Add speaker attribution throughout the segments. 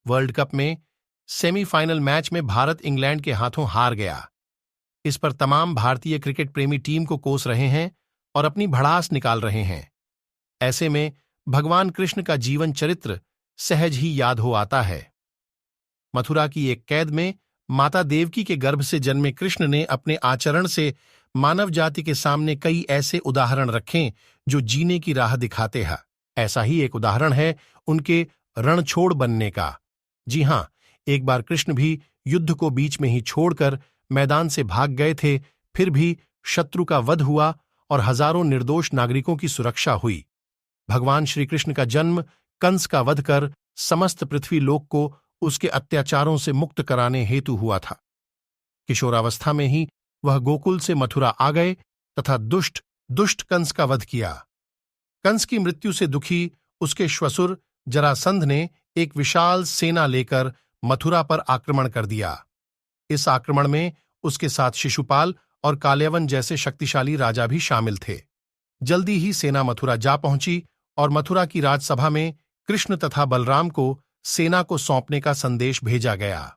Speaker 1: World cup में semifinal match में Bharat England के हाथों हार गया। इस पर तमाम भारतीय क्रिकेट प्रेमी टीम को कोस रहे हैं और अपनी भड़ास निकाल रहे हैं। ऐसे में भगवान कृष्ण का जीवन चरित्र सहज ही याद हो आता है। मथुरा की एक कैद में माता देवकी के गर्भ से जन्मे कृष्ण ने अपने आचरण से मानव जाति के सामने कई ऐसे उदाहरण रखे जो जीने की राह दिखाते हैं। ऐसा ही एक उदाहरण है उनके रणछोड़ बनने का। जी हां, एक बार कृष्ण भी युद्ध को बीच में ही छोड़कर मैदान से भाग गए थे, फिर भी शत्रु का वध हुआ और हजारों निर्दोष नागरिकों की सुरक्षा हुई। भगवान श्री कृष्ण का जन्म कंस का वध कर समस्त पृथ्वी लोक को उसके अत्याचारों से मुक्त कराने हेतु हुआ था। किशोरावस्था में ही वह गोकुल से मथुरा आ गए तथा दुष्ट कंस का वध किया। कंस की मृत्यु से दुखी उसके श्वसुर जरासंध ने एक विशाल सेना लेकर मथुरा पर आक्रमण कर दिया। इस आक्रमण में उसके साथ शिशुपाल और कालयवन जैसे शक्तिशाली राजा भी शामिल थे। जल्दी ही सेना मथुरा जा पहुंची और मथुरा की राजसभा में कृष्ण तथा बलराम को सेना को सौंपने का संदेश भेजा गया।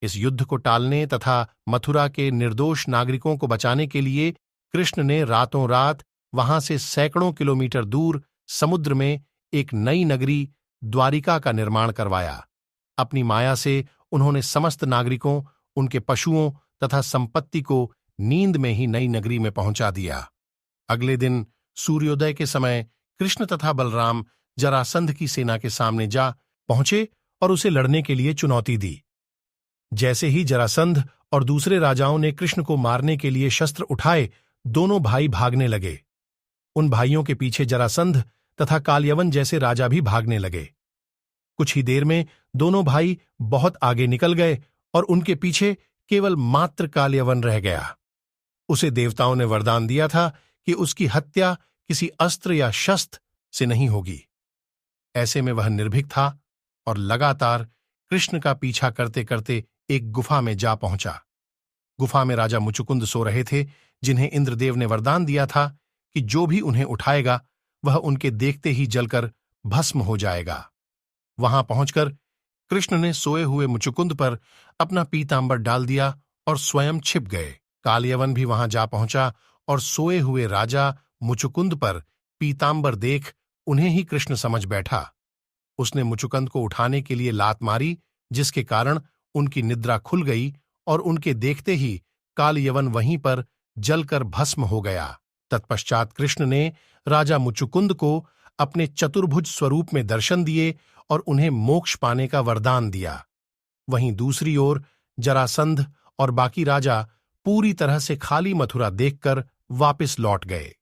Speaker 1: इस युद्ध को टालने तथा मथुरा के निर्दोष नागरिकों को बचाने के लिए कृष्ण ने रातों रात वहां से सैकड़ों किलोमीटर दूर समुद्र में एक नई नगरी द्वारिका का निर्माण करवाया। अपनी माया से उन्होंने समस्त नागरिकों, उनके पशुओं तथा संपत्ति को नींद में ही नई नगरी में पहुंचा दिया। अगले दिन सूर्योदय के समय कृष्ण तथा बलराम जरासंध की सेना के सामने जा पहुंचे और उसे लड़ने के लिए चुनौती दी। जैसे ही जरासंध और दूसरे राजाओं ने कृष्ण को मारने के लिए शस्त्र उठाए, दोनों भाई भागने लगे। उन भाइयों के पीछे जरासंध तथा कालयवन जैसे राजा भी भागने लगे। कुछ ही देर में दोनों भाई बहुत आगे निकल गए और उनके पीछे केवल मात्र कालयवन रह गया। उसे देवताओं ने वरदान दिया था कि उसकी हत्या किसी अस्त्र या शस्त्र से नहीं होगी। ऐसे में वह निर्भीक था और लगातार कृष्ण का पीछा करते करते एक गुफा में जा पहुंचा। गुफा में राजा मुचुकुंद सो रहे थे, जिन्हें इंद्रदेव ने वरदान दिया था कि जो भी उन्हें उठाएगा वह उनके देखते ही जलकर भस्म हो जाएगा। वहां पहुंचकर कृष्ण ने सोए हुए मुचुकुंद पर अपना पीतांबर डाल दिया और स्वयं छिप गए। कालयवन भी वहां जा पहुंचा और सोए हुए राजा मुचुकुंद पर पीतांबर देख उन्हें ही कृष्ण समझ बैठा। उसने मुचुकुंद को उठाने के लिए लात मारी, जिसके कारण उनकी निद्रा खुल गई और उनके देखते ही कालयवन वहीं पर जलकर भस्म हो गया। तत्पश्चात कृष्ण ने राजा मुचुकुंद को अपने चतुर्भुज स्वरूप में दर्शन दिए और उन्हें मोक्ष पाने का वरदान दिया। वहीं दूसरी ओर जरासंध और बाकी राजा पूरी तरह से खाली मथुरा देखकर वापस लौट गए।